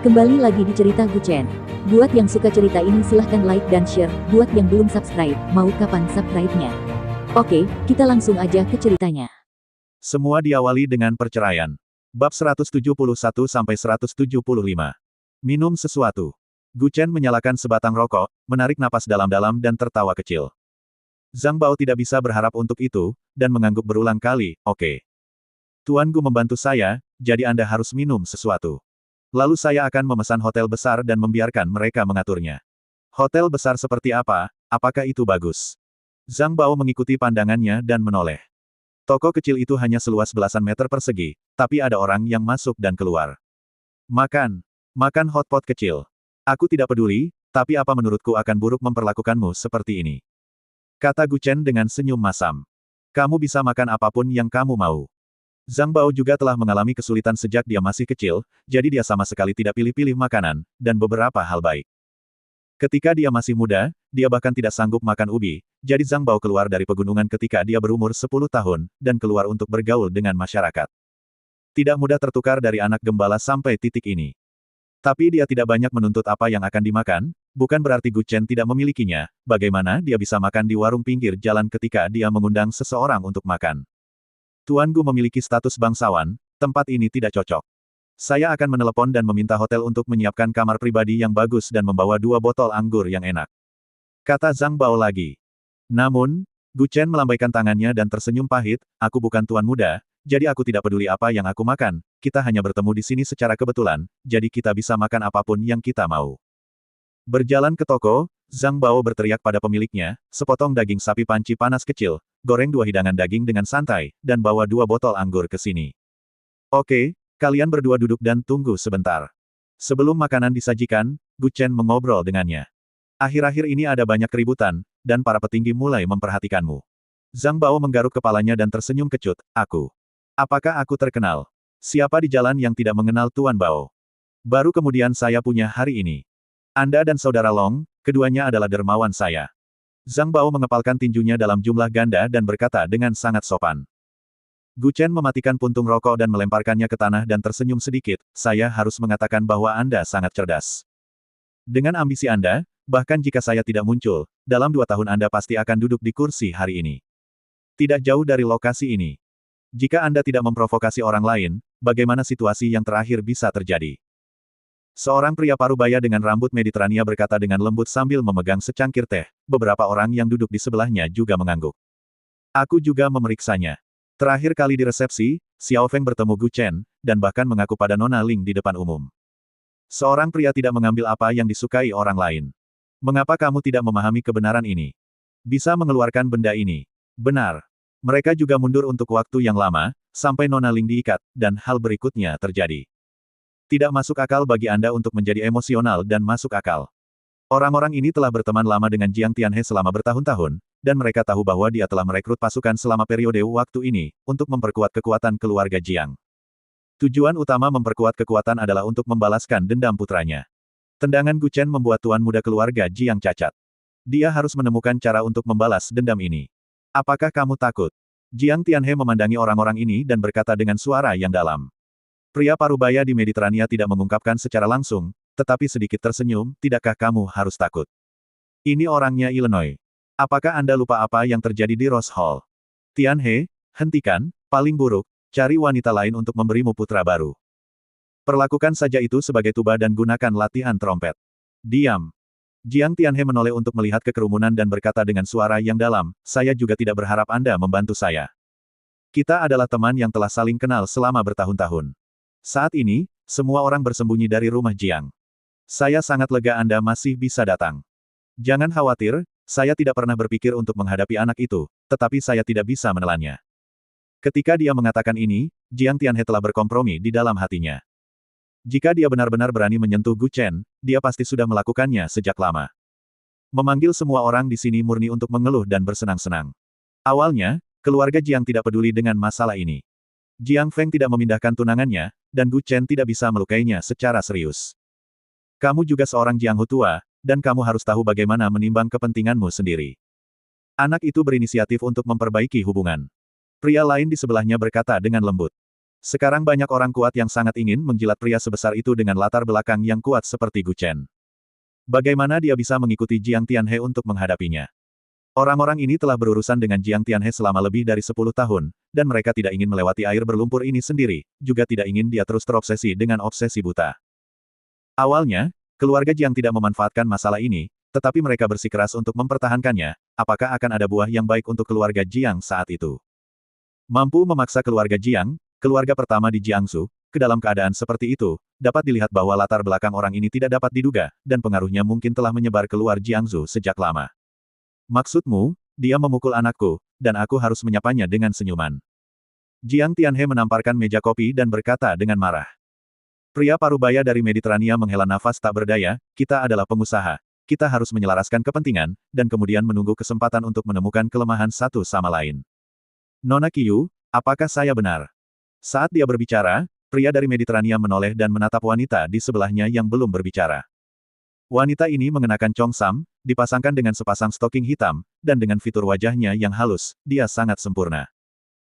Kembali lagi di cerita Guchen. Buat yang suka cerita ini silahkan like dan share, buat yang belum subscribe, mau kapan subscribe-nya? Oke, kita langsung aja ke ceritanya. Semua diawali dengan perceraian. Bab 171-175. Minum sesuatu. Guchen menyalakan sebatang rokok, menarik napas dalam-dalam dan tertawa kecil. Zhang Bao tidak bisa berharap untuk itu, dan mengangguk berulang kali, oke. Tuan Gu membantu saya, jadi Anda harus minum sesuatu. Lalu saya akan memesan hotel besar dan membiarkan mereka mengaturnya. Hotel besar seperti apa, apakah itu bagus? Zhang Bao mengikuti pandangannya dan menoleh. Toko kecil itu hanya seluas belasan meter persegi, tapi ada orang yang masuk dan keluar. Makan hotpot kecil. Aku tidak peduli, tapi apa menurutku akan buruk memperlakukanmu seperti ini? Kata Guchen dengan senyum masam. Kamu bisa makan apapun yang kamu mau. Zhang Bao juga telah mengalami kesulitan sejak dia masih kecil, jadi dia sama sekali tidak pilih-pilih makanan, dan beberapa hal baik. Ketika dia masih muda, dia bahkan tidak sanggup makan ubi, jadi Zhang Bao keluar dari pegunungan ketika dia berumur 10 tahun, dan keluar untuk bergaul dengan masyarakat. Tidak mudah tertukar dari anak gembala sampai titik ini. Tapi dia tidak banyak menuntut apa yang akan dimakan, bukan berarti Guchen tidak memilikinya, bagaimana dia bisa makan di warung pinggir jalan ketika dia mengundang seseorang untuk makan. Tuan Gu memiliki status bangsawan, tempat ini tidak cocok. Saya akan menelepon dan meminta hotel untuk menyiapkan kamar pribadi yang bagus dan membawa 2 botol anggur yang enak. Kata Zhang Bao lagi. Namun, Guchen melambaikan tangannya dan tersenyum pahit, aku bukan tuan muda, jadi aku tidak peduli apa yang aku makan, kita hanya bertemu di sini secara kebetulan, jadi kita bisa makan apapun yang kita mau. Berjalan ke toko, Zhang Bao berteriak pada pemiliknya, sepotong daging sapi panci panas kecil, goreng 2 hidangan daging dengan santai, dan bawa 2 botol anggur ke sini. Oke, kalian berdua duduk dan tunggu sebentar. Sebelum makanan disajikan, Guchen mengobrol dengannya. Akhir-akhir ini ada banyak keributan, dan para petinggi mulai memperhatikanmu. Zhang Bao menggaruk kepalanya dan tersenyum kecut, aku. Apakah aku terkenal? Siapa di jalan yang tidak mengenal Tuan Bao? Baru kemudian saya punya hari ini. Anda dan Saudara Long, keduanya adalah dermawan saya. Zhang Bao mengepalkan tinjunya dalam jumlah ganda dan berkata dengan sangat sopan. Guchen mematikan puntung rokok dan melemparkannya ke tanah dan tersenyum sedikit, saya harus mengatakan bahwa Anda sangat cerdas. Dengan ambisi Anda, bahkan jika saya tidak muncul, dalam 2 tahun Anda pasti akan duduk di kursi hari ini. Tidak jauh dari lokasi ini. Jika Anda tidak memprovokasi orang lain, bagaimana situasi yang terakhir bisa terjadi? Seorang pria parubaya dengan rambut Mediterania berkata dengan lembut sambil memegang secangkir teh, beberapa orang yang duduk di sebelahnya juga mengangguk. Aku juga memeriksanya. Terakhir kali di resepsi, Xiao Feng bertemu Guchen, dan bahkan mengaku pada Nona Ling di depan umum. Seorang pria tidak mengambil apa yang disukai orang lain. Mengapa kamu tidak memahami kebenaran ini? Bisa mengeluarkan benda ini. Benar. Mereka juga mundur untuk waktu yang lama, sampai Nona Ling diikat, dan hal berikutnya terjadi. Tidak masuk akal bagi Anda untuk menjadi emosional dan masuk akal. Orang-orang ini telah berteman lama dengan Jiang Tianhe selama bertahun-tahun, dan mereka tahu bahwa dia telah merekrut pasukan selama periode waktu ini, untuk memperkuat kekuatan keluarga Jiang. Tujuan utama memperkuat kekuatan adalah untuk membalaskan dendam putranya. Tendangan Guchen membuat tuan muda keluarga Jiang cacat. Dia harus menemukan cara untuk membalas dendam ini. Apakah kamu takut? Jiang Tianhe memandangi orang-orang ini dan berkata dengan suara yang dalam. Pria parubaya di Mediterania tidak mengungkapkan secara langsung, tetapi sedikit tersenyum, tidakkah kamu harus takut? Ini orangnya Illinois. Apakah Anda lupa apa yang terjadi di Rose Hall? Tianhe, hentikan, paling buruk, cari wanita lain untuk memberimu putra baru. Perlakukan saja itu sebagai tuba dan gunakan latihan trompet. Diam. Jiang Tianhe menoleh untuk melihat ke kerumunan dan berkata dengan suara yang dalam, saya juga tidak berharap Anda membantu saya. Kita adalah teman yang telah saling kenal selama bertahun-tahun. Saat ini, semua orang bersembunyi dari rumah Jiang. Saya sangat lega Anda masih bisa datang. Jangan khawatir, saya tidak pernah berpikir untuk menghadapi anak itu, tetapi saya tidak bisa menelannya. Ketika dia mengatakan ini, Jiang Tianhe telah berkompromi di dalam hatinya. Jika dia benar-benar berani menyentuh Guchen, dia pasti sudah melakukannya sejak lama. Memanggil semua orang di sini murni untuk mengeluh dan bersenang-senang. Awalnya, keluarga Jiang tidak peduli dengan masalah ini. Jiang Feng tidak memindahkan tunangannya, dan Guchen tidak bisa melukainya secara serius. Kamu juga seorang Jianghu tua, dan kamu harus tahu bagaimana menimbang kepentinganmu sendiri. Anak itu berinisiatif untuk memperbaiki hubungan. Pria lain di sebelahnya berkata dengan lembut. Sekarang banyak orang kuat yang sangat ingin menjilat pria sebesar itu dengan latar belakang yang kuat seperti Gu Chen. Bagaimana dia bisa mengikuti Jiang Tianhe untuk menghadapinya? Orang-orang ini telah berurusan dengan Jiang Tianhe selama lebih dari 10 tahun, dan mereka tidak ingin melewati air berlumpur ini sendiri, juga tidak ingin dia terus terobsesi dengan obsesi buta. Awalnya, keluarga Jiang tidak memanfaatkan masalah ini, tetapi mereka bersikeras untuk mempertahankannya. Apakah akan ada buah yang baik untuk keluarga Jiang saat itu? Mampu memaksa keluarga Jiang, keluarga pertama di Jiangsu, ke dalam keadaan seperti itu, dapat dilihat bahwa latar belakang orang ini tidak dapat diduga, dan pengaruhnya mungkin telah menyebar keluar Jiangsu sejak lama. Maksudmu, dia memukul anakku, dan aku harus menyapanya dengan senyuman. Jiang Tianhe menamparkan meja kopi dan berkata dengan marah. Pria parubaya dari Mediterania menghela nafas tak berdaya, kita adalah pengusaha. Kita harus menyelaraskan kepentingan, dan kemudian menunggu kesempatan untuk menemukan kelemahan satu sama lain. Nona Qiu, apakah saya benar? Saat dia berbicara, pria dari Mediterania menoleh dan menatap wanita di sebelahnya yang belum berbicara. Wanita ini mengenakan congsam, dipasangkan dengan sepasang stoking hitam, dan dengan fitur wajahnya yang halus, dia sangat sempurna.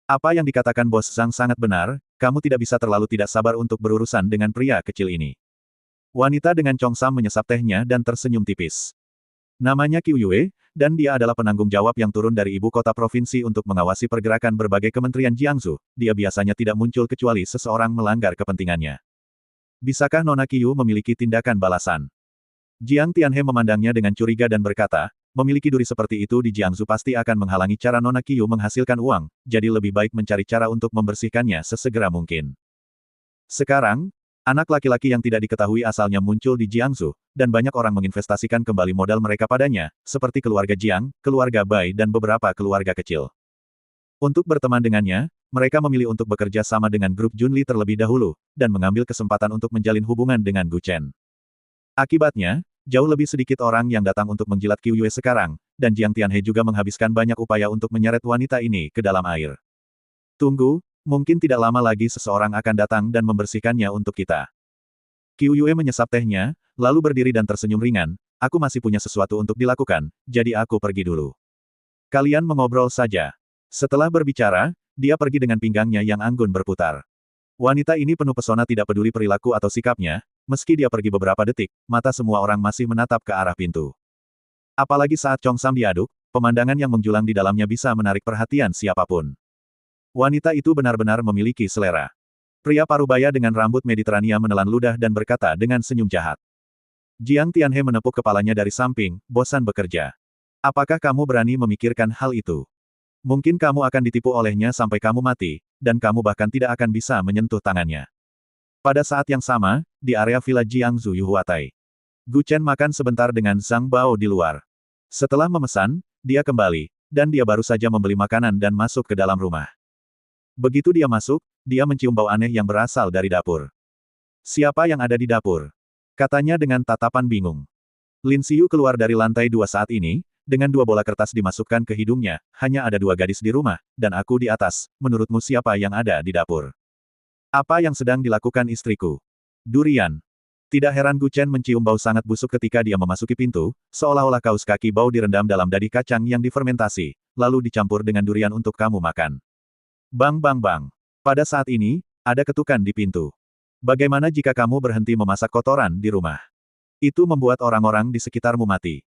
Apa yang dikatakan Bos Zhang sangat benar, kamu tidak bisa terlalu tidak sabar untuk berurusan dengan pria kecil ini. Wanita dengan congsam menyesap tehnya dan tersenyum tipis. Namanya Qiu Yue, dan dia adalah penanggung jawab yang turun dari ibu kota provinsi untuk mengawasi pergerakan berbagai kementerian Jiangsu. Dia biasanya tidak muncul kecuali seseorang melanggar kepentingannya. Bisakah Nona Qiu memiliki tindakan balasan? Jiang Tianhe memandangnya dengan curiga dan berkata, memiliki duri seperti itu di Jiangsu pasti akan menghalangi cara Nona Qiu menghasilkan uang, jadi lebih baik mencari cara untuk membersihkannya sesegera mungkin. Sekarang, anak laki-laki yang tidak diketahui asalnya muncul di Jiangsu, dan banyak orang menginvestasikan kembali modal mereka padanya, seperti keluarga Jiang, keluarga Bai dan beberapa keluarga kecil. Untuk berteman dengannya, mereka memilih untuk bekerja sama dengan grup Junli terlebih dahulu, dan mengambil kesempatan untuk menjalin hubungan dengan Gu Chen. Akibatnya, jauh lebih sedikit orang yang datang untuk menjilat Qiu Yue sekarang, dan Jiang Tianhe juga menghabiskan banyak upaya untuk menyeret wanita ini ke dalam air. Tunggu, mungkin tidak lama lagi seseorang akan datang dan membersihkannya untuk kita. Qiu Yue menyesap tehnya, lalu berdiri dan tersenyum ringan, aku masih punya sesuatu untuk dilakukan, jadi aku pergi dulu. Kalian mengobrol saja. Setelah berbicara, dia pergi dengan pinggangnya yang anggun berputar. Wanita ini penuh pesona tidak peduli perilaku atau sikapnya, meski dia pergi beberapa detik, mata semua orang masih menatap ke arah pintu. Apalagi saat Congsam diaduk, pemandangan yang menjulang di dalamnya bisa menarik perhatian siapapun. Wanita itu benar-benar memiliki selera. Pria parubaya dengan rambut Mediterania menelan ludah dan berkata dengan senyum jahat. Jiang Tianhe menepuk kepalanya dari samping, bosan bekerja. Apakah kamu berani memikirkan hal itu? Mungkin kamu akan ditipu olehnya sampai kamu mati, dan kamu bahkan tidak akan bisa menyentuh tangannya. Pada saat yang sama, di area villa Jiangsu Yuhuatai, Gu Chen makan sebentar dengan Zhang Bao di luar. Setelah memesan, dia kembali, dan dia baru saja membeli makanan dan masuk ke dalam rumah. Begitu dia masuk, dia mencium bau aneh yang berasal dari dapur. Siapa yang ada di dapur? Katanya dengan tatapan bingung. Lin Xiu keluar dari lantai 2 saat ini, dengan 2 bola kertas dimasukkan ke hidungnya, hanya ada 2 gadis di rumah, dan aku di atas, menurutmu siapa yang ada di dapur? Apa yang sedang dilakukan istriku? Durian. Tidak heran Gu Chen mencium bau sangat busuk ketika dia memasuki pintu, seolah-olah kaus kaki bau direndam dalam dadi kacang yang difermentasi, lalu dicampur dengan durian untuk kamu makan. Bang bang bang. Pada saat ini, ada ketukan di pintu. Bagaimana jika kamu berhenti memasak kotoran di rumah? Itu membuat orang-orang di sekitarmu mati.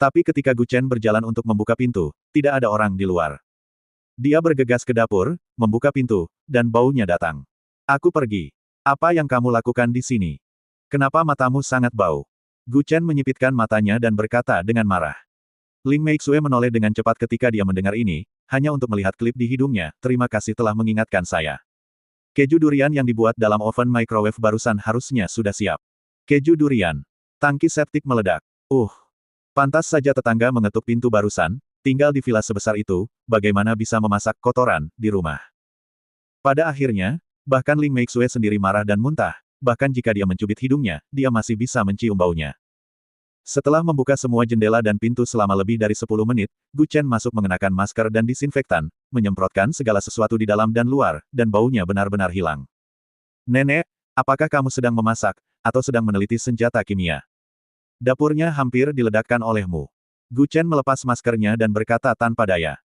Tapi ketika Gu Chen berjalan untuk membuka pintu, tidak ada orang di luar. Dia bergegas ke dapur, membuka pintu, dan baunya datang. Aku pergi. Apa yang kamu lakukan di sini? Kenapa matamu sangat bau? Gu Chen menyipitkan matanya dan berkata dengan marah. Ling Meixue menoleh dengan cepat ketika dia mendengar ini, hanya untuk melihat klip di hidungnya, terima kasih telah mengingatkan saya. Keju durian yang dibuat dalam oven microwave barusan harusnya sudah siap. Keju durian. Tangki septik meledak. Pantas saja tetangga mengetuk pintu barusan, tinggal di villa sebesar itu, bagaimana bisa memasak kotoran di rumah. Pada akhirnya, bahkan Ling Meixue sendiri marah dan muntah, bahkan jika dia mencubit hidungnya, dia masih bisa mencium baunya. Setelah membuka semua jendela dan pintu selama lebih dari 10 menit, Gu Chen masuk mengenakan masker dan disinfektan, menyemprotkan segala sesuatu di dalam dan luar, dan baunya benar-benar hilang. Nenek, apakah kamu sedang memasak, atau sedang meneliti senjata kimia? Dapurnya hampir diledakkan olehmu. Gu Chen melepas maskernya dan berkata tanpa daya.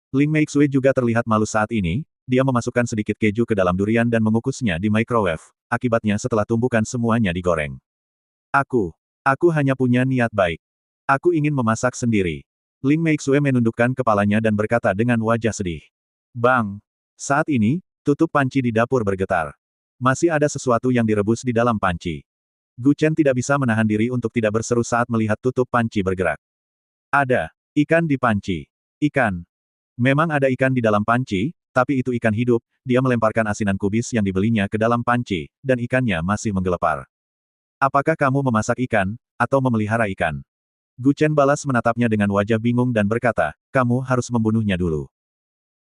Ling Meixue juga terlihat malu saat ini, dia memasukkan sedikit keju ke dalam durian dan mengukusnya di microwave. Akibatnya setelah tumbukan semuanya digoreng. Aku hanya punya niat baik. Aku ingin memasak sendiri. Ling Meixue menundukkan kepalanya dan berkata dengan wajah sedih. Bang! Saat ini, tutup panci di dapur bergetar. Masih ada sesuatu yang direbus di dalam panci. Gu Chen tidak bisa menahan diri untuk tidak berseru saat melihat tutup panci bergerak. Ada ikan di panci. Ikan. Memang ada ikan di dalam panci, tapi itu ikan hidup. Dia melemparkan asinan kubis yang dibelinya ke dalam panci, dan ikannya masih menggelepar. Apakah kamu memasak ikan, atau memelihara ikan? Gu Chen balas menatapnya dengan wajah bingung dan berkata, kamu harus membunuhnya dulu.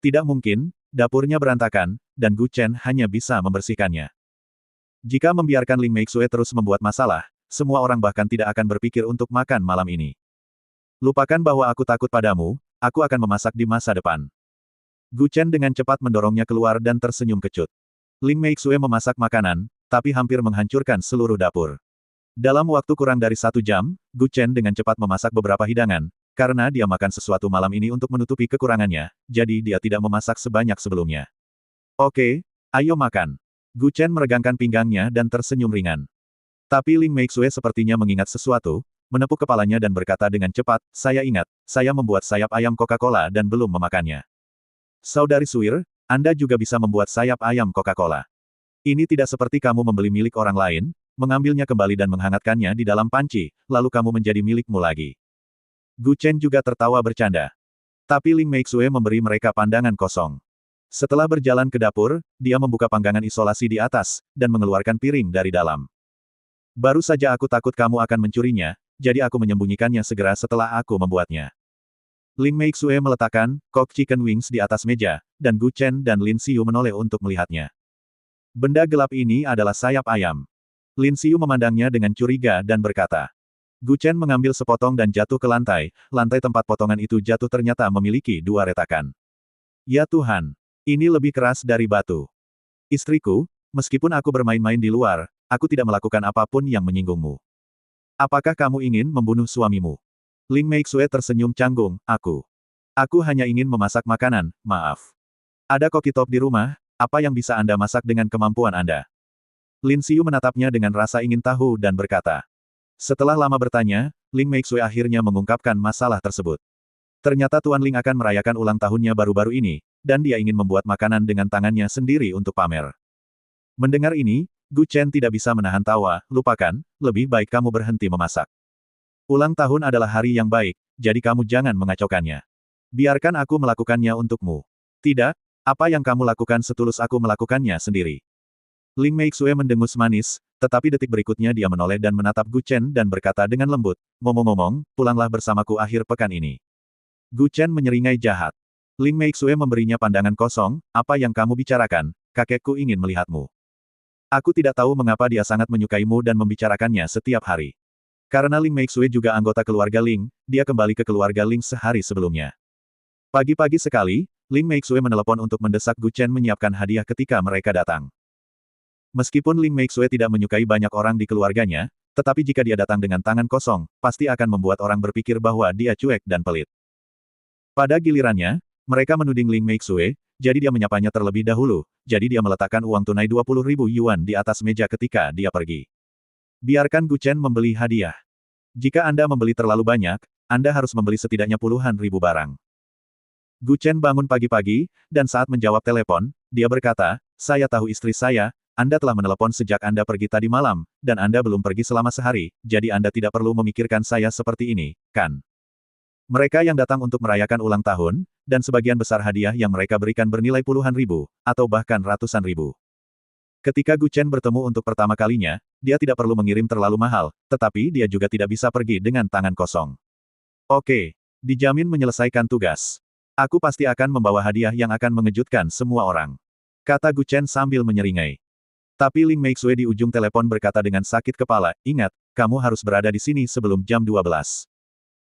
Tidak mungkin, dapurnya berantakan, dan Gu Chen hanya bisa membersihkannya. Jika membiarkan Ling Meixue terus membuat masalah, semua orang bahkan tidak akan berpikir untuk makan malam ini. Lupakan bahwa aku takut padamu, aku akan memasak di masa depan. Gu Chen dengan cepat mendorongnya keluar dan tersenyum kecut. Ling Meixue memasak makanan, tapi hampir menghancurkan seluruh dapur. Dalam waktu kurang dari 1 jam, Gu Chen dengan cepat memasak beberapa hidangan, karena dia makan sesuatu malam ini untuk menutupi kekurangannya, jadi dia tidak memasak sebanyak sebelumnya. Oke, ayo makan. Gu Chen meregangkan pinggangnya dan tersenyum ringan. Tapi Ling Meixue sepertinya mengingat sesuatu, menepuk kepalanya dan berkata dengan cepat, saya ingat, saya membuat sayap ayam Coca-Cola dan belum memakannya. Saudari Suir, Anda juga bisa membuat sayap ayam Coca-Cola. Ini tidak seperti kamu membeli milik orang lain, mengambilnya kembali dan menghangatkannya di dalam panci, lalu kamu menjadi milikmu lagi. Gu Chen juga tertawa bercanda. Tapi Ling Meixue memberi mereka pandangan kosong. Setelah berjalan ke dapur, dia membuka panggangan isolasi di atas, dan mengeluarkan piring dari dalam. Baru saja aku takut kamu akan mencurinya, jadi aku menyembunyikannya segera setelah aku membuatnya. Ling Meixue meletakkan cooked chicken wings di atas meja, dan Gu Chen dan Lin Xiu menoleh untuk melihatnya. Benda gelap ini adalah sayap ayam. Lin Xiu memandangnya dengan curiga dan berkata. Gu Chen mengambil sepotong dan jatuh ke lantai tempat potongan itu jatuh ternyata memiliki 2 retakan. Ya Tuhan! Ini lebih keras dari batu. Istriku, meskipun aku bermain-main di luar, aku tidak melakukan apapun yang menyinggungmu. Apakah kamu ingin membunuh suamimu? Ling Meixue tersenyum canggung, Aku hanya ingin memasak makanan, maaf. Ada kokitop di rumah, apa yang bisa Anda masak dengan kemampuan Anda? Lin Xiu menatapnya dengan rasa ingin tahu dan berkata. Setelah lama bertanya, Ling Meixue akhirnya mengungkapkan masalah tersebut. Ternyata Tuan Ling akan merayakan ulang tahunnya baru-baru ini, dan dia ingin membuat makanan dengan tangannya sendiri untuk pamer. Mendengar ini, Gu Chen tidak bisa menahan tawa, lupakan, lebih baik kamu berhenti memasak. Ulang tahun adalah hari yang baik, jadi kamu jangan mengacaukannya. Biarkan aku melakukannya untukmu. Tidak, apa yang kamu lakukan setulus aku melakukannya sendiri. Ling Meixue mendengus manis, tetapi detik berikutnya dia menoleh dan menatap Gu Chen dan berkata dengan lembut, ngomong-ngomong, pulanglah bersamaku akhir pekan ini. Gu Chen menyeringai jahat. Ling Meixue memberinya pandangan kosong, apa yang kamu bicarakan, kakekku ingin melihatmu. Aku tidak tahu mengapa dia sangat menyukaimu dan membicarakannya setiap hari. Karena Ling Meixue juga anggota keluarga Ling, dia kembali ke keluarga Ling sehari sebelumnya. Pagi-pagi sekali, Ling Meixue menelepon untuk mendesak Gu Chen menyiapkan hadiah ketika mereka datang. Meskipun Ling Meixue tidak menyukai banyak orang di keluarganya, tetapi jika dia datang dengan tangan kosong, pasti akan membuat orang berpikir bahwa dia cuek dan pelit. Pada gilirannya, mereka menuding Ling Meixue, jadi dia menyapanya terlebih dahulu, jadi dia meletakkan uang tunai 20.000 yuan di atas meja ketika dia pergi. Biarkan Gu Chen membeli hadiah. Jika Anda membeli terlalu banyak, Anda harus membeli setidaknya puluhan ribu barang. Gu Chen bangun pagi-pagi, dan saat menjawab telepon, dia berkata, saya tahu istri saya, Anda telah menelepon sejak Anda pergi tadi malam, dan Anda belum pergi selama sehari, jadi Anda tidak perlu memikirkan saya seperti ini, kan? Mereka yang datang untuk merayakan ulang tahun, dan sebagian besar hadiah yang mereka berikan bernilai puluhan ribu, atau bahkan ratusan ribu. Ketika Gu Chen bertemu untuk pertama kalinya, dia tidak perlu mengirim terlalu mahal, tetapi dia juga tidak bisa pergi dengan tangan kosong. Oke, dijamin menyelesaikan tugas. Aku pasti akan membawa hadiah yang akan mengejutkan semua orang. Kata Gu Chen sambil menyeringai. Tapi Ling Meixue di ujung telepon berkata dengan sakit kepala, ingat, kamu harus berada di sini sebelum jam 12.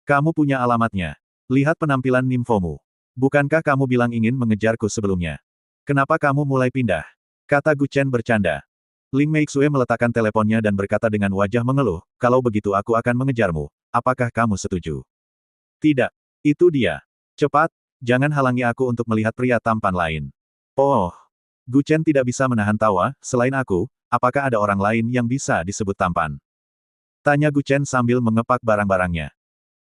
Kamu punya alamatnya. Lihat penampilan nimfomu. Bukankah kamu bilang ingin mengejarku sebelumnya? Kenapa kamu mulai pindah? Kata Gu Chen bercanda. Ling Meixue meletakkan teleponnya dan berkata dengan wajah mengeluh, kalau begitu aku akan mengejarmu. Apakah kamu setuju? Tidak. Itu dia. Cepat, jangan halangi aku untuk melihat pria tampan lain. Oh, Gu Chen tidak bisa menahan tawa, selain aku, apakah ada orang lain yang bisa disebut tampan? Tanya Gu Chen sambil mengepak barang-barangnya.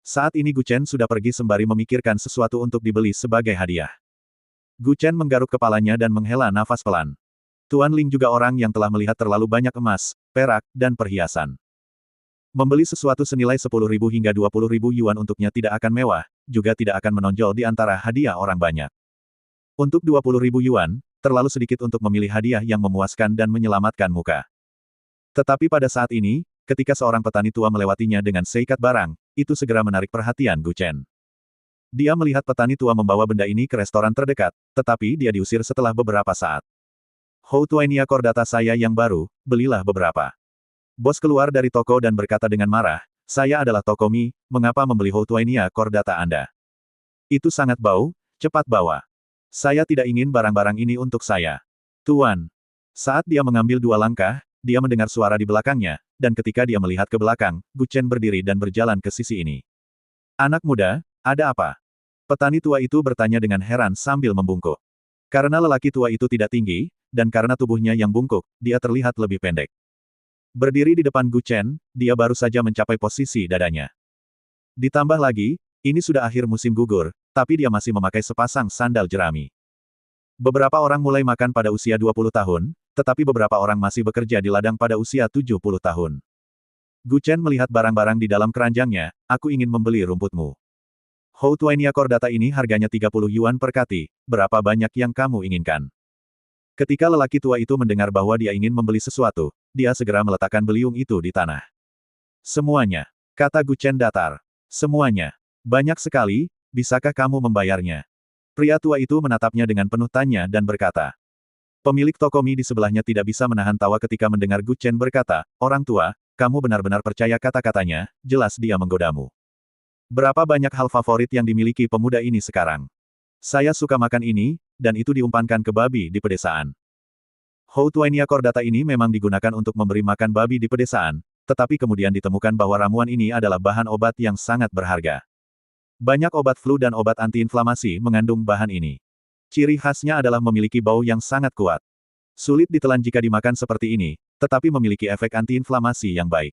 Saat ini Gu Chen sudah pergi sembari memikirkan sesuatu untuk dibeli sebagai hadiah. Gu Chen menggaruk kepalanya dan menghela nafas pelan. Tuan Ling juga orang yang telah melihat terlalu banyak emas, perak, dan perhiasan. Membeli sesuatu senilai 10.000 hingga 20.000 yuan untuknya tidak akan mewah, juga tidak akan menonjol di antara hadiah orang banyak. Untuk 20.000 yuan, terlalu sedikit untuk memilih hadiah yang memuaskan dan menyelamatkan muka. Tetapi pada saat ini, ketika seorang petani tua melewatinya dengan seikat barang, itu segera menarik perhatian Gu Chen. Dia melihat petani tua membawa benda ini ke restoran terdekat, tetapi dia diusir setelah beberapa saat. Houtuainia Kordata saya yang baru, belilah beberapa. Bos keluar dari toko dan berkata dengan marah, saya adalah toko mie, mengapa membeli Houtuainia Kordata Anda? Itu sangat bau, cepat bawa. Saya tidak ingin barang-barang ini untuk saya. Tuan. Saat dia mengambil 2 langkah, dia mendengar suara di belakangnya, dan ketika dia melihat ke belakang, Gu Chen berdiri dan berjalan ke sisi ini. Anak muda, ada apa? Petani tua itu bertanya dengan heran sambil membungkuk. Karena lelaki tua itu tidak tinggi, dan karena tubuhnya yang bungkuk, dia terlihat lebih pendek. Berdiri di depan Gu Chen, dia baru saja mencapai posisi dadanya. Ditambah lagi, ini sudah akhir musim gugur, tapi dia masih memakai sepasang sandal jerami. Beberapa orang mulai makan pada usia 20 tahun, tetapi beberapa orang masih bekerja di ladang pada usia 70 tahun. Gu Chen melihat barang-barang di dalam keranjangnya, aku ingin membeli rumputmu. Houtuainia Kordata ini harganya 30 yuan per kati, berapa banyak yang kamu inginkan? Ketika lelaki tua itu mendengar bahwa dia ingin membeli sesuatu, dia segera meletakkan beliung itu di tanah. Semuanya, kata Gu Chen datar. Semuanya. Banyak sekali, bisakah kamu membayarnya? Pria tua itu menatapnya dengan penuh tanya dan berkata. Pemilik toko mie di sebelahnya tidak bisa menahan tawa ketika mendengar Gu Chen berkata, orang tua, kamu benar-benar percaya kata-katanya, jelas dia menggodamu. Berapa banyak hal favorit yang dimiliki pemuda ini sekarang? Saya suka makan ini, dan itu diumpankan ke babi di pedesaan. Houtuainia Kordata ini memang digunakan untuk memberi makan babi di pedesaan, tetapi kemudian ditemukan bahwa ramuan ini adalah bahan obat yang sangat berharga. Banyak obat flu dan obat antiinflamasi mengandung bahan ini. Ciri khasnya adalah memiliki bau yang sangat kuat. Sulit ditelan jika dimakan seperti ini, tetapi memiliki efek antiinflamasi yang baik.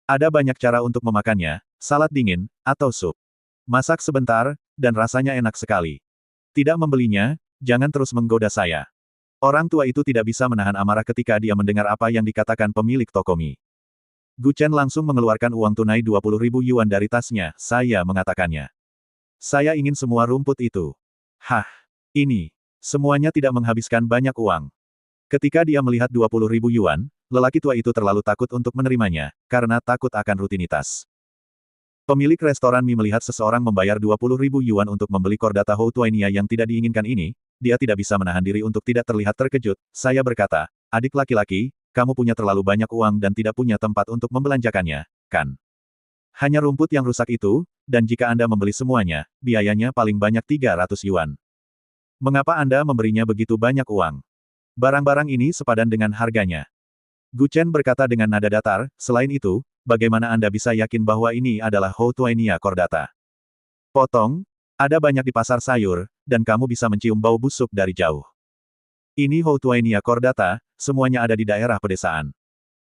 Ada banyak cara untuk memakannya, salad dingin, atau sup. Masak sebentar, dan rasanya enak sekali. Tidak membelinya, jangan terus menggoda saya. Orang tua itu tidak bisa menahan amarah ketika dia mendengar apa yang dikatakan pemilik toko mie. Gu Chen langsung mengeluarkan uang tunai 20.000 yuan dari tasnya, saya mengatakannya. Saya ingin semua rumput itu. Hah, ini. Semuanya tidak menghabiskan banyak uang. Ketika dia melihat 20.000 yuan, lelaki tua itu terlalu takut untuk menerimanya, karena takut akan rutinitas. Pemilik restoran mie melihat seseorang membayar 20.000 yuan untuk membeli Kordata Houtuainia yang tidak diinginkan ini, dia tidak bisa menahan diri untuk tidak terlihat terkejut. Saya berkata, adik laki-laki, kamu punya terlalu banyak uang dan tidak punya tempat untuk membelanjakannya, kan? Hanya rumput yang rusak itu, dan jika Anda membeli semuanya, biayanya paling banyak 300 yuan. Mengapa Anda memberinya begitu banyak uang? Barang-barang ini sepadan dengan harganya. Gu Chen berkata dengan nada datar, selain itu, bagaimana Anda bisa yakin bahwa ini adalah Houtuainia Kordata? Potong, ada banyak di pasar sayur, dan kamu bisa mencium bau busuk dari jauh. Ini Houtuainia Kordata, semuanya ada di daerah pedesaan.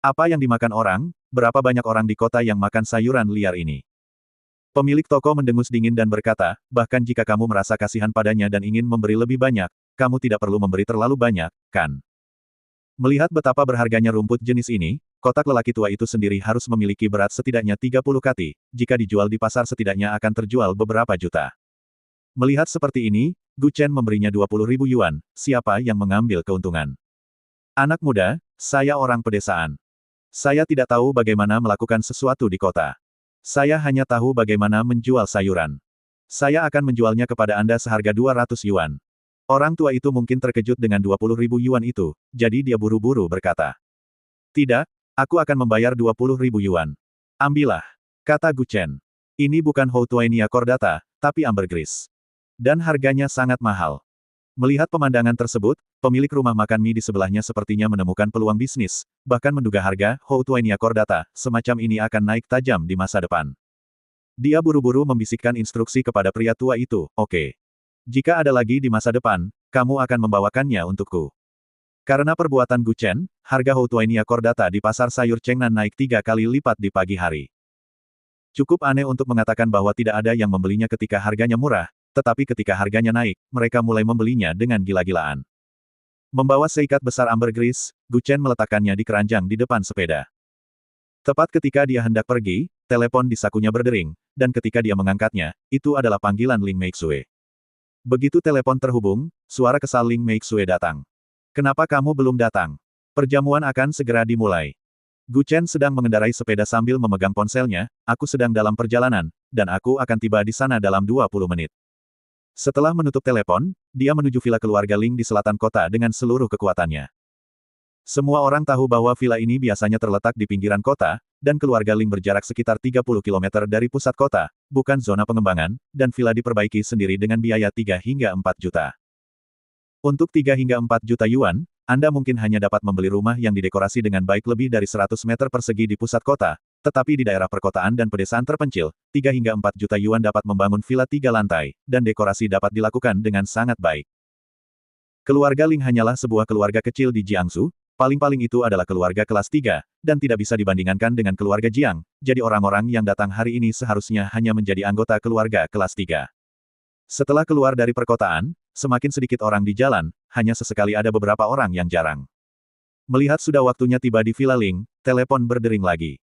Apa yang dimakan orang, berapa banyak orang di kota yang makan sayuran liar ini? Pemilik toko mendengus dingin dan berkata, bahkan jika kamu merasa kasihan padanya dan ingin memberi lebih banyak, kamu tidak perlu memberi terlalu banyak, kan? Melihat betapa berharganya rumput jenis ini, kotak lelaki tua itu sendiri harus memiliki berat setidaknya 30 kati, jika dijual di pasar setidaknya akan terjual beberapa juta. Melihat seperti ini, Gu Chen memberinya 20.000 yuan, siapa yang mengambil keuntungan? Anak muda, saya orang pedesaan. Saya tidak tahu bagaimana melakukan sesuatu di kota. Saya hanya tahu bagaimana menjual sayuran. Saya akan menjualnya kepada Anda seharga 200 yuan. Orang tua itu mungkin terkejut dengan 20.000 yuan itu, jadi dia buru-buru berkata. Tidak, aku akan membayar 20.000 yuan. Ambillah, kata Gu Chen. Ini bukan Houtuainia Kordata, tapi ambergris. Dan harganya sangat mahal. Melihat pemandangan tersebut, pemilik rumah makan mie di sebelahnya sepertinya menemukan peluang bisnis, bahkan menduga harga Houtuainia Kordata semacam ini akan naik tajam di masa depan. Dia buru-buru membisikkan instruksi kepada pria tua itu, oke. Jika ada lagi di masa depan, kamu akan membawakannya untukku. Karena perbuatan Gu Chen, harga Houtuainia Chordata di pasar sayur Chengnan naik 3 kali lipat di pagi hari. Cukup aneh untuk mengatakan bahwa tidak ada yang membelinya ketika harganya murah, tetapi ketika harganya naik, mereka mulai membelinya dengan gila-gilaan. Membawa seikat besar ambergris, Gu Chen meletakkannya di keranjang di depan sepeda. Tepat ketika dia hendak pergi, telepon di sakunya berdering, dan ketika dia mengangkatnya, itu adalah panggilan Ling Meixue. Begitu telepon terhubung, suara kesal Ling Meixue datang. Kenapa kamu belum datang? Perjamuan akan segera dimulai. Gu Chen sedang mengendarai sepeda sambil memegang ponselnya, aku sedang dalam perjalanan, dan aku akan tiba di sana dalam 20 menit. Setelah menutup telepon, dia menuju villa keluarga Ling di selatan kota dengan seluruh kekuatannya. Semua orang tahu bahwa villa ini biasanya terletak di pinggiran kota, dan keluarga Ling berjarak sekitar 30 km dari pusat kota, bukan zona pengembangan, dan villa diperbaiki sendiri dengan biaya 3 hingga 4 juta. Untuk 3 hingga 4 juta yuan, Anda mungkin hanya dapat membeli rumah yang didekorasi dengan baik lebih dari 100 meter persegi di pusat kota, tetapi di daerah perkotaan dan pedesaan terpencil, 3 hingga 4 juta yuan dapat membangun villa 3 lantai, dan dekorasi dapat dilakukan dengan sangat baik. Keluarga Ling hanyalah sebuah keluarga kecil di Jiangsu, paling-paling itu adalah keluarga kelas 3, dan tidak bisa dibandingkan dengan keluarga Jiang, jadi orang-orang yang datang hari ini seharusnya hanya menjadi anggota keluarga kelas 3. Setelah keluar dari perkotaan, semakin sedikit orang di jalan, hanya sesekali ada beberapa orang yang jarang. Melihat sudah waktunya tiba di Villa Ling, telepon berdering lagi.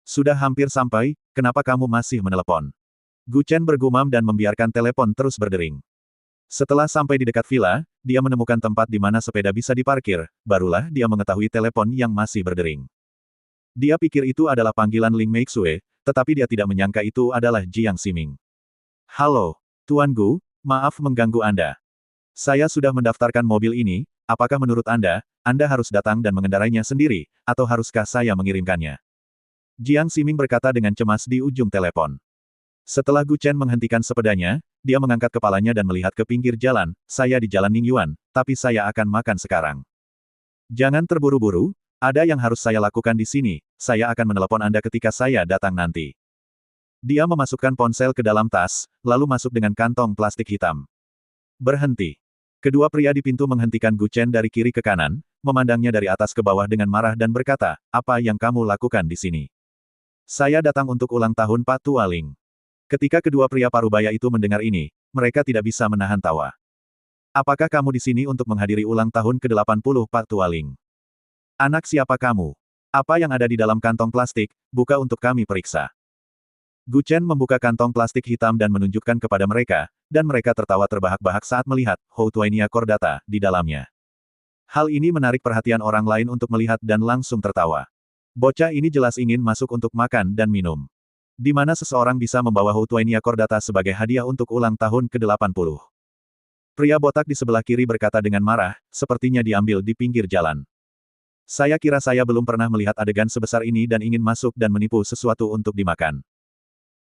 Sudah hampir sampai, kenapa kamu masih menelepon? Gu Chen bergumam dan membiarkan telepon terus berdering. Setelah sampai di dekat villa, dia menemukan tempat di mana sepeda bisa diparkir, barulah dia mengetahui telepon yang masih berdering. Dia pikir itu adalah panggilan Ling Meixue, tetapi dia tidak menyangka itu adalah Jiang Ximing. Halo, Tuan Gu, maaf mengganggu Anda. Saya sudah mendaftarkan mobil ini, apakah menurut Anda harus datang dan mengendarainya sendiri, atau haruskah saya mengirimkannya? Jiang Ximing berkata dengan cemas di ujung telepon. Setelah Gu Chen menghentikan sepedanya, dia mengangkat kepalanya dan melihat ke pinggir jalan, saya di Jalan Ningyuan, tapi saya akan makan sekarang. Jangan terburu-buru, ada yang harus saya lakukan di sini, saya akan menelepon Anda ketika saya datang nanti. Dia memasukkan ponsel ke dalam tas, lalu masuk dengan kantong plastik hitam. Berhenti. Kedua pria di pintu menghentikan Gu Chen dari kiri ke kanan, memandangnya dari atas ke bawah dengan marah dan berkata, apa yang kamu lakukan di sini? Saya datang untuk ulang tahun Pak Tua Ling. Ketika kedua pria parubaya itu mendengar ini, mereka tidak bisa menahan tawa. Apakah kamu di sini untuk menghadiri ulang tahun ke-80 Pak Tua Ling? Anak siapa kamu? Apa yang ada di dalam kantong plastik, buka untuk kami periksa. Gu Chen membuka kantong plastik hitam dan menunjukkan kepada mereka, dan mereka tertawa terbahak-bahak saat melihat Houtuainia Chordata di dalamnya. Hal ini menarik perhatian orang lain untuk melihat dan langsung tertawa. Bocah ini jelas ingin masuk untuk makan dan minum. Di mana seseorang bisa membawa Houtuainia Chordata sebagai hadiah untuk ulang tahun ke-80. Pria botak di sebelah kiri berkata dengan marah, sepertinya diambil di pinggir jalan. Saya kira saya belum pernah melihat adegan sebesar ini dan ingin masuk dan menipu sesuatu untuk dimakan.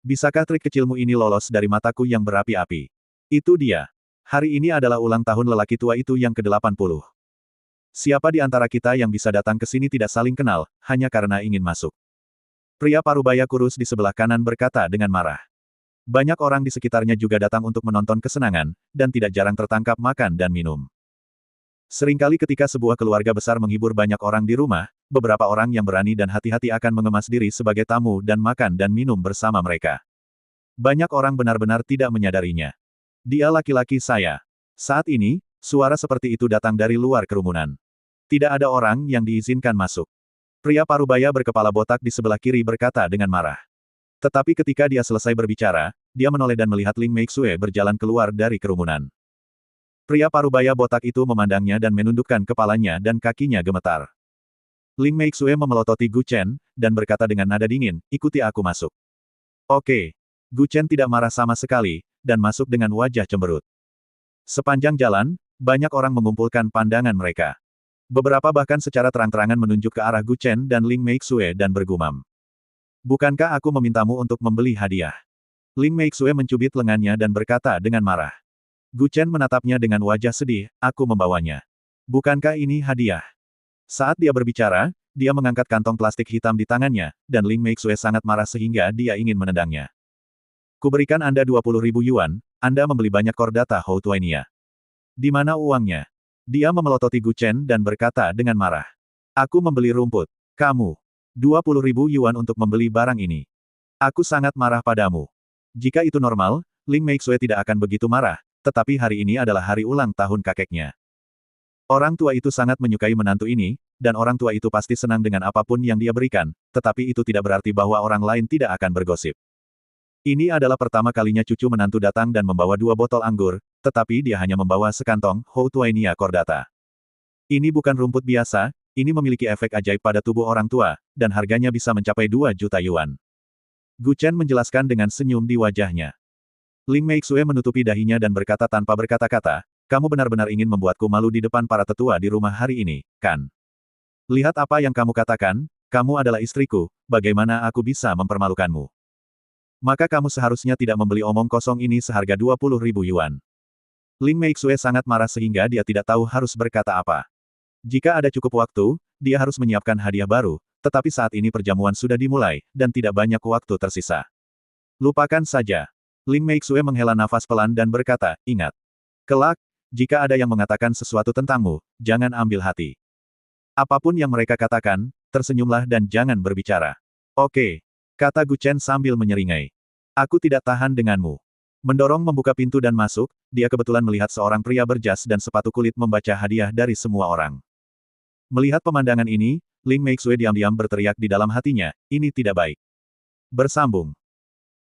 Bisakah trik kecilmu ini lolos dari mataku yang berapi-api? Itu dia. Hari ini adalah ulang tahun lelaki tua itu yang ke-80. Siapa di antara kita yang bisa datang ke sini tidak saling kenal, hanya karena ingin masuk? Pria parubaya kurus di sebelah kanan berkata dengan marah. Banyak orang di sekitarnya juga datang untuk menonton kesenangan, dan tidak jarang tertangkap makan dan minum. Seringkali ketika sebuah keluarga besar menghibur banyak orang di rumah, beberapa orang yang berani dan hati-hati akan mengemas diri sebagai tamu dan makan dan minum bersama mereka. Banyak orang benar-benar tidak menyadarinya. Dia laki-laki saya. Saat ini, suara seperti itu datang dari luar kerumunan. Tidak ada orang yang diizinkan masuk. Pria parubaya berkepala botak di sebelah kiri berkata dengan marah. Tetapi ketika dia selesai berbicara, dia menoleh dan melihat Ling Meixue berjalan keluar dari kerumunan. Pria parubaya botak itu memandangnya dan menundukkan kepalanya dan kakinya gemetar. Ling Meixue memelototi Gu Chen, dan berkata dengan nada dingin, ikuti aku masuk. Oke. Gu Chen tidak marah sama sekali, dan masuk dengan wajah cemberut. Sepanjang jalan, banyak orang mengumpulkan pandangan mereka. Beberapa bahkan secara terang-terangan menunjuk ke arah Gu Chen dan Ling Meixue dan bergumam. Bukankah aku memintamu untuk membeli hadiah? Ling Meixue mencubit lengannya dan berkata dengan marah. Gu Chen menatapnya dengan wajah sedih, aku membawanya. Bukankah ini hadiah? Saat dia berbicara, dia mengangkat kantong plastik hitam di tangannya, dan Ling Meixue sangat marah sehingga dia ingin menendangnya. Kuberikan Anda 20.000 yuan, Anda membeli banyak Chordata Houtuainia. Di mana uangnya? Dia memelototi Gu Chen dan berkata dengan marah. Aku membeli rumput. Kamu. 20.000 yuan untuk membeli barang ini. Aku sangat marah padamu. Jika itu normal, Ling Meixue tidak akan begitu marah, tetapi hari ini adalah hari ulang tahun kakeknya. Orang tua itu sangat menyukai menantu ini, dan orang tua itu pasti senang dengan apapun yang dia berikan, tetapi itu tidak berarti bahwa orang lain tidak akan bergosip. Ini adalah pertama kalinya cucu menantu datang dan membawa 2 botol anggur, tetapi dia hanya membawa sekantong Houtuainia cordata. Ini bukan rumput biasa, ini memiliki efek ajaib pada tubuh orang tua, dan harganya bisa mencapai 2 juta yuan. Gu Chen menjelaskan dengan senyum di wajahnya. Ling Meixue menutupi dahinya dan berkata tanpa berkata-kata, kamu benar-benar ingin membuatku malu di depan para tetua di rumah hari ini, kan? Lihat apa yang kamu katakan, kamu adalah istriku, bagaimana aku bisa mempermalukanmu? Maka kamu seharusnya tidak membeli omong kosong ini seharga 20.000 yuan. Ling Meixue sangat marah sehingga dia tidak tahu harus berkata apa. Jika ada cukup waktu, dia harus menyiapkan hadiah baru, tetapi saat ini perjamuan sudah dimulai, dan tidak banyak waktu tersisa. Lupakan saja. Ling Meixue menghela nafas pelan dan berkata, ingat. Kelak, jika ada yang mengatakan sesuatu tentangmu, jangan ambil hati. Apapun yang mereka katakan, tersenyumlah dan jangan berbicara. Oke. Kata Gu Chen sambil menyeringai. Aku tidak tahan denganmu. Mendorong membuka pintu dan masuk, dia kebetulan melihat seorang pria berjas dan sepatu kulit membaca hadiah dari semua orang. Melihat pemandangan ini, Ling Meixue diam-diam berteriak di dalam hatinya, ini tidak baik. Bersambung.